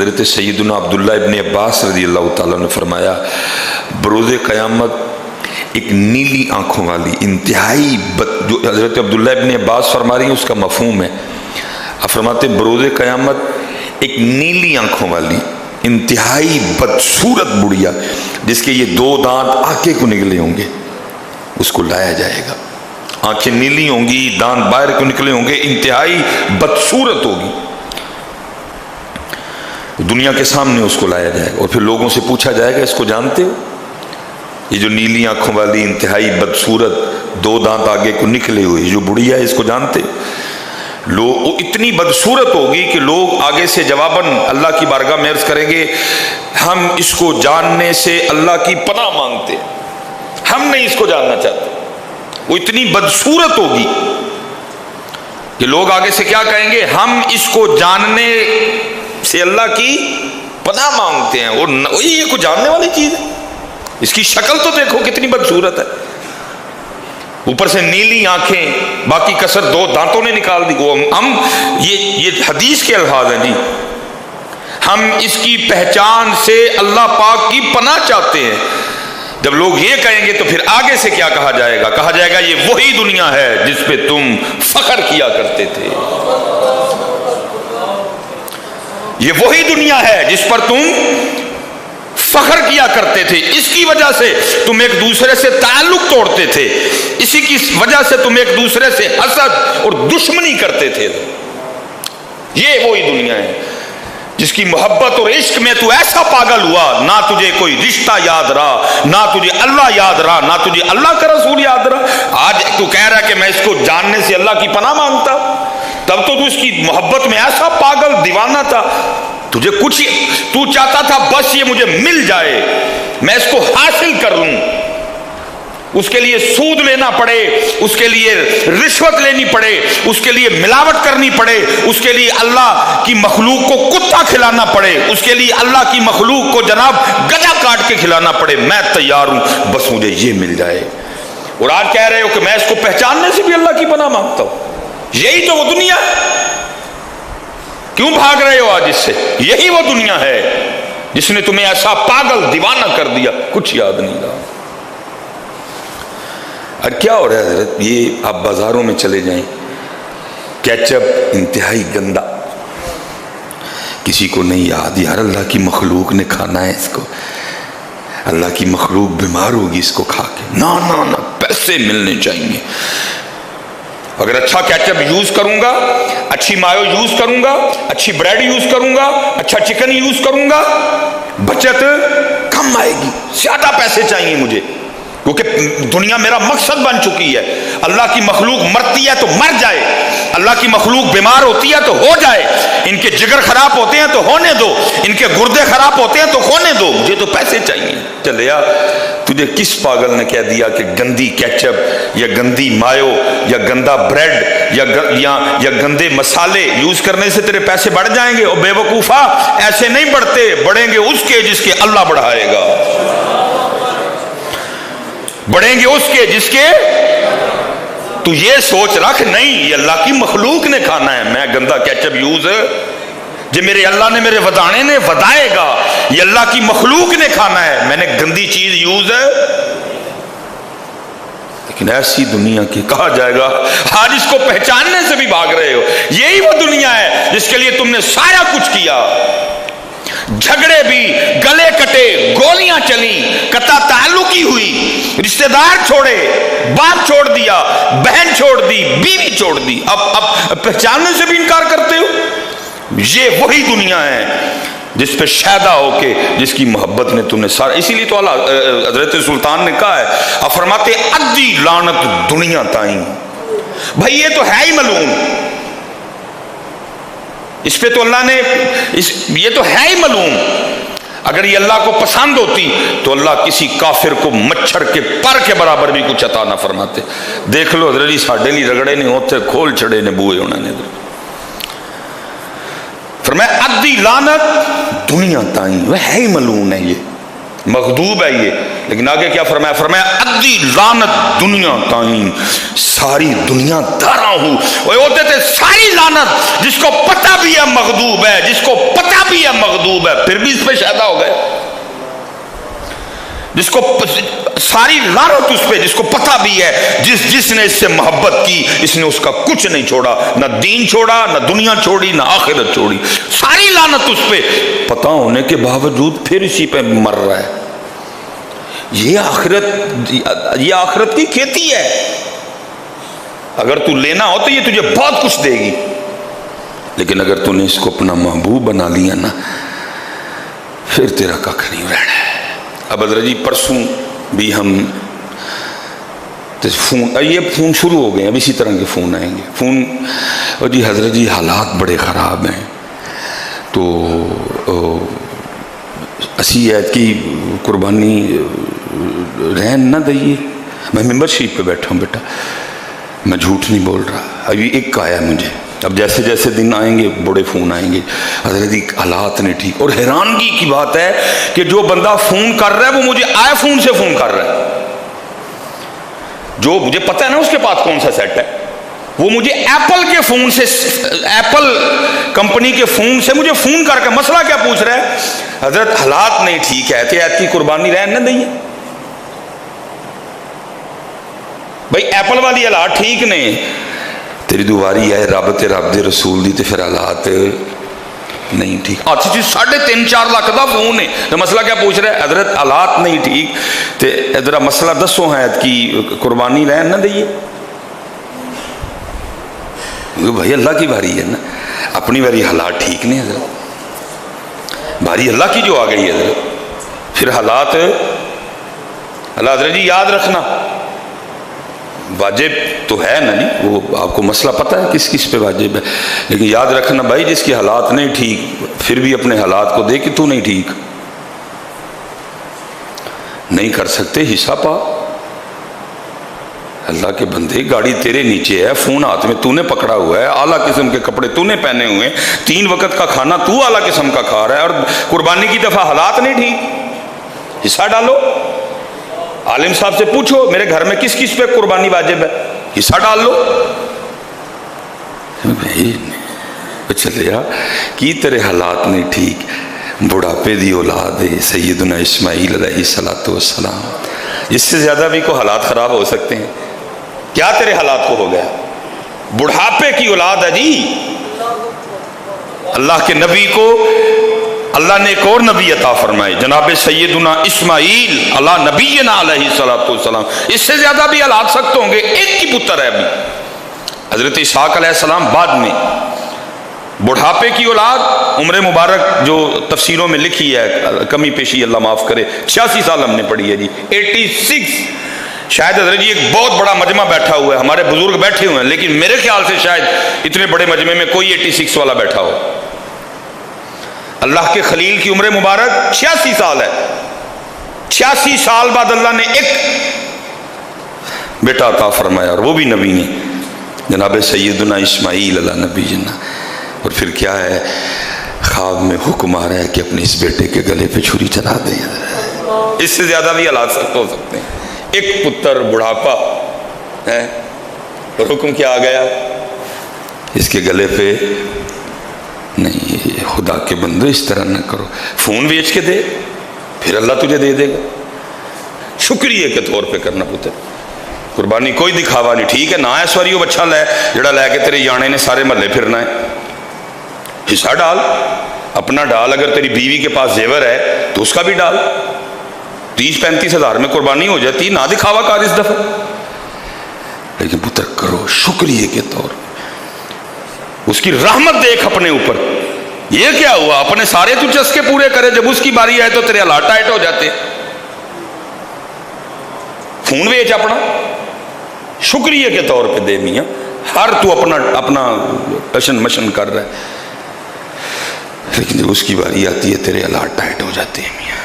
حضرت سیدنا عبداللہ ابن عباس رضی اللہ تعالیٰ نے فرمایا بروز قیامت ایک نیلی آنکھوں والی انتہائی جو حضرت عبداللہ ابن عباس فرما رہی ہیں اس کا مفہوم ہے، آپ فرماتے بروز قیامت ایک نیلی آنکھوں والی انتہائی بدصورت بڑھیا جس کے یہ 2 دانت آگے کو نکلے ہوں گے، اس کو لایا جائے گا، آنکھیں نیلی ہوں گی، دانت باہر کو نکلے ہوں گے، انتہائی بدصورت ہوگی، دنیا کے سامنے اس کو لایا جائے گا اور پھر لوگوں سے پوچھا جائے گا اس کو جانتے ہو؟ یہ جو نیلی آنکھوں والی انتہائی بدصورت 2 دانت آگے کو نکلے ہوئے جو بڑھیا ہے اس کو جانتے؟ لوگ اتنی بدصورت ہوگی کہ لوگ آگے سے جواباً اللہ کی بارگاہ میں عرض کریں گے ہم اس کو جاننے سے اللہ کی پناہ مانگتے، ہم نہیں اس کو جاننا چاہتے، وہ اتنی بدصورت ہوگی کہ لوگ آگے سے کیا کہیں گے، ہم اس کو جاننے سے اللہ کی پناہ مانگتے ہیں، اور یہ کوئی جاننے والی چیز ہے؟ اس کی شکل تو دیکھو کتنی بدصورت ہے، اوپر سے نیلی آنکھیں، باقی کسر 2 دانتوں نے نکال دی، ہم یہ حدیث کے الفاظ ہیں جی، ہم اس کی پہچان سے اللہ پاک کی پناہ چاہتے ہیں۔ جب لوگ یہ کہیں گے تو پھر آگے سے کیا کہا جائے گا؟ کہا جائے گا یہ وہی دنیا ہے جس پہ تم فخر کیا کرتے تھے، یہ وہی دنیا ہے جس پر تم فخر کیا کرتے تھے، اس کی وجہ سے تم ایک دوسرے سے تعلق توڑتے تھے، اسی کی وجہ سے تم ایک دوسرے سے حسد اور دشمنی کرتے تھے، یہ وہی دنیا ہے جس کی محبت اور عشق میں تو ایسا پاگل ہوا، نہ تجھے کوئی رشتہ یاد رہا، نہ تجھے اللہ یاد رہا، نہ تجھے اللہ کا رسول یاد رہا۔ آج تو کہہ رہا ہے کہ میں اس کو جاننے سے اللہ کی پناہ مانگتا، تب تو اس کی محبت میں ایسا پاگل دیوانہ تھا، تجھے کچھ تو چاہتا تھا بس یہ مجھے مل جائے، میں اس کو حاصل کر لوں، اس کے لیے سود لینا پڑے، اس کے لیے رشوت لینی پڑے، اس کے لیے ملاوٹ کرنی پڑے، اس کے لیے اللہ کی مخلوق کو کتا کھلانا پڑے، اس کے لیے اللہ کی مخلوق کو جناب گدھا کاٹ کے کھلانا پڑے، میں تیار ہوں بس مجھے یہ مل جائے۔ اور آج کہہ رہے ہو کہ میں اس کو پہچاننے سے بھی اللہ کی پناہ مانگتا ہوں، یہی تو وہ دنیا، کیوں بھاگ رہے ہو آج اس سے؟ یہی وہ دنیا ہے جس نے تمہیں ایسا پاگل دیوانہ کر دیا، کچھ یاد نہیں رہا۔ اور کیا ہو رہا ہے حضرت؟ یہ آپ بازاروں میں چلے جائیں، کیچپ انتہائی گندا، کسی کو نہیں یاد، یار اللہ کی مخلوق نے کھانا ہے اس کو، اللہ کی مخلوق بیمار ہوگی اس کو کھا کے، نہ پیسے ملنے چاہیے، اگر اچھا کیچپ یوز کروں گا، اچھی مایو یوز کروں گا، اچھی بریڈ یوز کروں گا، اچھا چکن یوز کروں گا، بچت کم آئے گی، زیادہ پیسے چاہیے مجھے، کیونکہ دنیا میرا مقصد بن چکی ہے۔ اللہ کی مخلوق مرتی ہے تو مر جائے، اللہ کی مخلوق بیمار ہوتی ہے تو ہو جائے، ان کے جگر خراب ہوتے ہیں تو ہونے دو، ان کے گردے خراب ہوتے ہیں تو ہونے دو، مجھے تو پیسے چاہیے۔ چلے یار، تجھے کس پاگل نے کہہ دیا کہ گندی کیچپ یا گندی مایو یا گندا بریڈ یا گندے مسالے یوز کرنے سے تیرے پیسے بڑھ جائیں گے؟ اور بے وقوفا، ایسے نہیں بڑھتے، بڑھیں گے اس کے جس کے اللہ بڑھائے گا، بڑھیں گے اس کے جس کے، تو یہ سوچ رکھ نہیں یہ اللہ کی مخلوق نے کھانا ہے، میں گندا کیچپ یوز جو میرے اللہ نے میرے ودانے نے ودائے گا، یہ اللہ کی مخلوق نے کھانا ہے، میں نے گندی چیز یوز ہے۔ لیکن ایسی دنیا کی کہا جائے گا آج اس کو پہچاننے سے بھی بھاگ رہے ہو، یہی وہ دنیا ہے جس کے لیے تم نے سارا کچھ کیا، جھگڑے بھی، گلے کٹے، گولیاں چلی، قطع تعلقی ہوئی، رشتہ دار چھوڑے، باپ چھوڑ دیا، بہن چھوڑ دی، بیوی چھوڑ دی، اب پہچاننے سے بھی انکار کرتے ہو۔ یہ وہی دنیا ہے جس پہ شیدا ہو کے، جس کی محبت نے تم نے سارا، اسی لیے تو حضرت سلطان نے کہا ہے، فرماتے ادی لعنت دنیا تائیں، بھائی یہ تو ہے ہی ملعون، اس پہ تو اللہ نے یہ تو ہے ہی ملعون، اگر یہ اللہ کو پسند ہوتی تو اللہ کسی کافر کو مچھر کے پر کے برابر بھی کچھ عطا نہ فرماتے۔ دیکھ لو حضرت جی ساڈے لی رگڑے نہیں ہوتے، کھول چھڑے نے بوئے انہوں نے، فرمایا ادی لعنت دنیا تائیں، وہ ہے ہی ملعون ہے یہ، مغضوب ہے یہ. لیکن آگے کیا فرمایا؟ فرمایا ادی لعنت دنیا تائیں، ساری دنیا دارا ہوں. وہ ہوتے تھے ساری لعنت، جس کو پتہ بھی ہے مغضوب ہے، جس کو پتہ بھی ہے مغضوب ہے، پھر بھی اس پہ شیدا ہو گئے. جس کو ساری لعنت اس پہ، جس کو پتہ بھی ہے، جس نے اس سے محبت کی، اس نے اس کا کچھ نہیں چھوڑا، نہ دین چھوڑا، نہ دنیا چھوڑی، نہ آخرت چھوڑی. ساری لعنت اس پہ، پتہ ہونے کے باوجود پھر اسی پہ مر رہا ہے. یہ آخرت کی کھیتی ہے. اگر تو لینا ہو تو یہ تجھے بہت کچھ دے گی، لیکن اگر تو نے اس کو اپنا محبوب بنا لیا نا، پھر تیرا ککھ نہیں رہنا ہے. اب حضرت جی پرسوں بھی ہم یہ فون شروع ہو گئے، اب اسی طرح کے فون آئیں گے. فون اور جی حضرت جی حالات بڑے خراب ہیں، تو اسی عید کی قربانی رہن نہ دئیے. میں ممبر شریف پہ بیٹھا ہوں بیٹا، میں جھوٹ نہیں بول رہا. ابھی ایک آیا مجھے، اب جیسے جیسے دن آئیں گے بڑے فون آئیں گے، حضرت حالات نہیں ٹھیک. اور حیرانگی کی بات ہے کہ جو بندہ فون کر رہا ہے وہ مجھے آئی فون سے فون کر رہا ہے. جو مجھے پتہ ہے نا اس کے پاس کون سا سیٹ ہے، وہ مجھے ایپل کے فون سے، ایپل کمپنی کے فون سے مجھے فون کر کے مسئلہ کیا پوچھ رہا ہے؟ حضرت حالات نہیں ٹھیک ہے، عید کی قربانی رہن نہ دئیے. بھائی ایپل والی حالات ٹھیک نہیں، تیری دواری ہے رب تے رب دے رسول دی، تے پھر حالات نہیں ٹھیک. اچھا جی 3.5-4 لاکھ دا فون ہے، تو مسئلہ کیا پوچھ رہا ہے؟ حضرت حالات نہیں ٹھیک، تے ادھر مسئلہ دسو ہے کی قربانی رہن نہ دئیے. بھائی اللہ کی باری ہے نا، اپنی باری حالات ٹھیک نہیں حضرت، باری اللہ کی جو آ گئی ہے حضرت، پھر حالات اللہ. حضرت جی یاد رکھنا واجب تو ہے نا جی، وہ آپ کو مسئلہ پتہ ہے کس کس پہ واجب ہے، لیکن یاد رکھنا بھائی جس کی حالات نہیں ٹھیک پھر بھی اپنے حالات کو دے کہ تو نہیں ٹھیک، نہیں کر سکتے حصہ پا. اللہ کے بندے گاڑی تیرے نیچے ہے، فون ہاتھ میں تو نے پکڑا ہوا ہے، اعلیٰ قسم کے کپڑے تو نے پہنے ہوئے ہیں، 3 وقت کا کھانا تو اعلیٰ قسم کا کھا رہا ہے، اور قربانی کی دفعہ حالات نہیں ٹھیک. حصہ ڈالو. عالم صاحب سے پوچھو میرے گھر میں کس کس پہ قربانی واجب ہے، حصہ ڈال لو. چلیا کی تیرے حالات نہیں ٹھیک، بڑھاپے دی اولاد ہے سیدنا اسماعیل علیہ السلام، اس سے زیادہ بھی کو حالات خراب ہو سکتے ہیں؟ کیا تیرے حالات کو ہو گیا؟ بڑھاپے کی اولاد ہے جی. اللہ کے نبی کو اللہ نے ایک اور نبی عطا فرمائے، جناب سیدنا اسماعیل علی نبینا علیہ السلام. اس سے زیادہ بھی حالات سخت ہوں گے. ایک کی پتر ہے ابھی حضرت اسحاق علیہ السلام، بعد میں بڑھاپے کی اولاد. عمر مبارک جو تفسیروں میں لکھی ہے، کمی پیشی اللہ معاف کرے، 86 سال ہم نے پڑھی ہے جی، 86. شاید حضرت جی ایک بہت بڑا مجمع بیٹھا ہوا ہے، ہمارے بزرگ بیٹھے ہوئے ہیں، لیکن میرے خیال سے شاید اتنے بڑے مجمع میں کوئی 86 والا بیٹھا ہو. اللہ کے خلیل کی عمر مبارک 86 سال ہے. 86 سال بعد اللہ نے ایک بیٹا عطا فرمایا، اور وہ بھی نبی نے، جناب سیدنا اسماعیل علیہ نبی جنا. اور پھر کیا ہے، خواب میں حکم آ رہا ہے کہ اپنے اس بیٹے کے گلے پہ چھری چلا دیں. اس سے زیادہ بھی حالات سخت ہو سکتے ہیں. ایک پتر، بڑھاپا ہے، اور حکم کیا آ گیا، اس کے گلے پہ نہیں. خدا کے بندو اس طرح نہ کرو. فون بیچ کے دے، پھر اللہ تجھے دے دے گا. شکریہ کے طور پہ کرنا پتر. قربانی کوئی دکھاوا نہیں. ٹھیک ہے نہ اس واری وہ بچہ لے جڑا لے کے تیرے یانے نے سارے محلے پھرنا ہے. حصہ ڈال، اپنا ڈال. اگر تیری بیوی کے پاس زیور ہے تو اس کا بھی ڈال. 30-35 ہزار میں قربانی ہو جاتی، نہ دکھاوا کر اس دفعہ. لیکن پتر کرو شکریہ کے طور، اس کی رحمت دیکھ اپنے اوپر. یہ کیا ہوا، اپنے سارے تو چسکے پورے کرے، جب اس کی باری آئے تو تیرے حالات ٹائٹ ہو جاتے. فون بیچ اپنا، شکریہ کے طور پہ دے میاں. ہر تو اپنا ٹشن مشن کر رہا ہے، لیکن جب اس کی باری آتی ہے تیرے حالات ٹائٹ ہو جاتے ہیں میاں.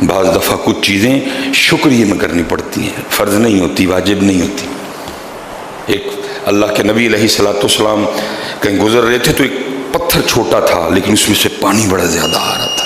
بعض دفعہ کچھ چیزیں شکریہ میں کرنی پڑتی ہیں، فرض نہیں ہوتی، واجب نہیں ہوتی. ایک اللہ کے نبی علیہ السلام کہیں گزر رہے تھے تو ایک پتھر چھوٹا تھا، لیکن اس میں سے پانی بڑا زیادہ آ رہا تھا.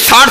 60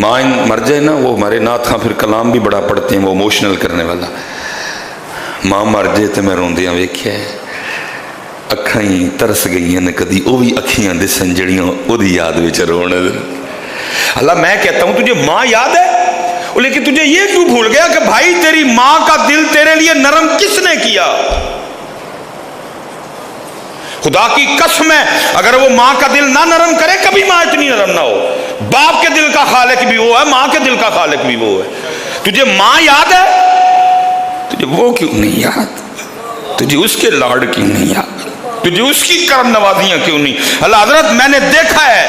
ماں مر جائے نا، وہ ہمارے نات خاں پھر کلام بھی بڑا پڑھتے ہیں، وہ ایموشنل کرنے والا. ماں مر جائے تو میں روندیاں ویکھیا ہے، اکھاں ہی ترس گئیاں نے کدی وہ بھی اکھیاں دسن جڑیاں وہ دی یاد وچ رون. اللہ میں کہتا ہوں تجھے ماں یاد ہے، لیکن تجھے یہ کیوں بھول گیا کہ بھائی تیری ماں کا دل تیرے لیے نرم کس نے کیا؟ خدا کی قسم ہے اگر وہ ماں کا دل نہ نرم کرے کبھی ماں اتنی نرم نہ ہو. باپ کے دل کا خالق بھی وہ ہے، ماں کے دل کا خالق بھی وہ ہے. تجھے ماں یاد ہے، تجھے وہ کیوں نہیں یاد؟ تجھے اس کے لاڈ کیوں نہیں یاد؟ تجھے اس کی کرم نوازیاں کیوں نہیں؟ اللہ حضرت میں نے دیکھا ہے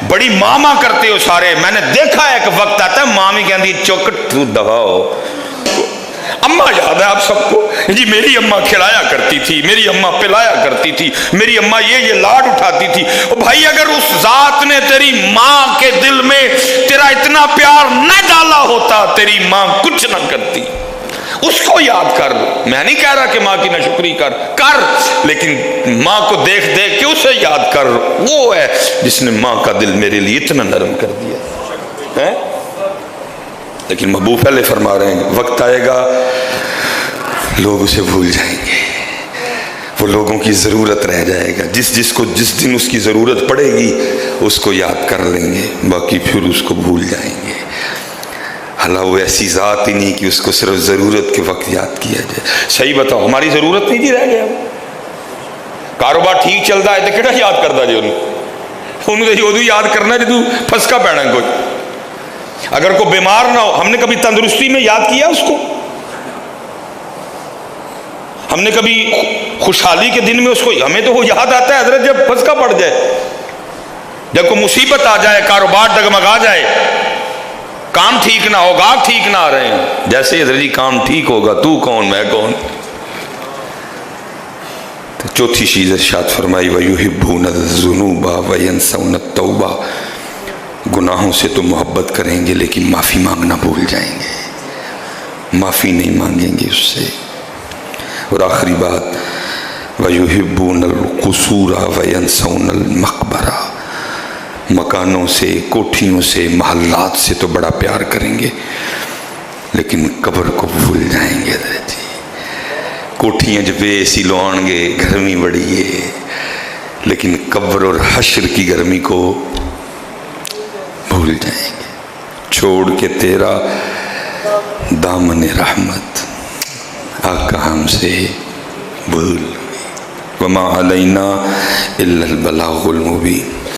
بڑی ماما کرتے ہو سارے، میں نے دیکھا ہے ایک وقت آتا ہے ماں بھی کہندی چک تو دبا ہو. اماں یاد ہے آپ سب کو، جی میری اماں کھلایا کرتی تھی، میری اماں پلایا کرتی تھی، میری اماں یہ لاڈ اٹھاتی تھی. بھائی اگر اس ذات نے تیری ماں کے دل میں تیرا اتنا پیار نہ ڈالا ہوتا تیری ماں کچھ نہ کرتی. اس کو یاد کر. میں نہیں کہہ رہا کہ ماں کی ناشکری کر، لیکن ماں کو دیکھ دیکھ کے اسے یاد کر. وہ ہے جس نے ماں کا دل میرے لیے اتنا نرم کر دیا ہے. لیکن محبوب پہلے فرما رہے ہیں وقت آئے گا لوگ اسے بھول جائیں گے، وہ لوگوں کی ضرورت رہ جائے گا. جس دن اس کی ضرورت پڑے گی اس کو یاد کر لیں گے، باقی پھر اس کو بھول جائیں گے. اللہ وہ ایسی ذات ہی نہیں کہ اس کو صرف ضرورت کے وقت یاد کیا جائے. صحیح بتاؤ ہماری ضرورت نہیں جی رہ گیا. کاروبار ٹھیک چلتا ہے تو کہڑا یاد کرتا جی انہوں نے ادو یاد کرنا جدو پھسکا پینا کوئی. اگر کوئی بیمار نہ ہو، ہم نے کبھی تندرستی میں یاد کیا اس کو؟ ہم نے کبھی خوشحالی کے دن میں اس کو؟ ہمیں تو وہ یاد آتا ہے حضرت جب پھسکا پڑ جائے، جب کوئی مصیبت آ جائے، کاروبار ڈگمگا جائے، کام ٹھیک نہ ہوگا، ٹھیک نہ آ رہے ہیں. جیسے حضرت جی کام ٹھیک ہوگا تو کون میں کون. تو چوتھی چیز ارشاد فرمائی وَيُحِبُّونَ الذُّنُوبَ وَيَنسَوْنَ التَّوْبَةَ. گناہوں سے تو محبت کریں گے لیکن معافی مانگنا بھول جائیں گے، معافی نہیں مانگیں گے اس سے. اور آخری بات وَيُحِبُّونَ الْقُصُورَ وَيَنسَوْنَ الْمَقْبَرَةَ. مکانوں سے، کوٹھیوں سے، محلات سے تو بڑا پیار کریں گے لیکن قبر کو بھول جائیں گے. جی کوٹھیاں جب اے سی لوان گے، گرمی بڑی ہے، لیکن قبر اور حشر کی گرمی کو بھول جائیں گے. چھوڑ کے تیرا دامن رحمت آقا ہم سے بھول. وما علینا الا البلاغ المبین.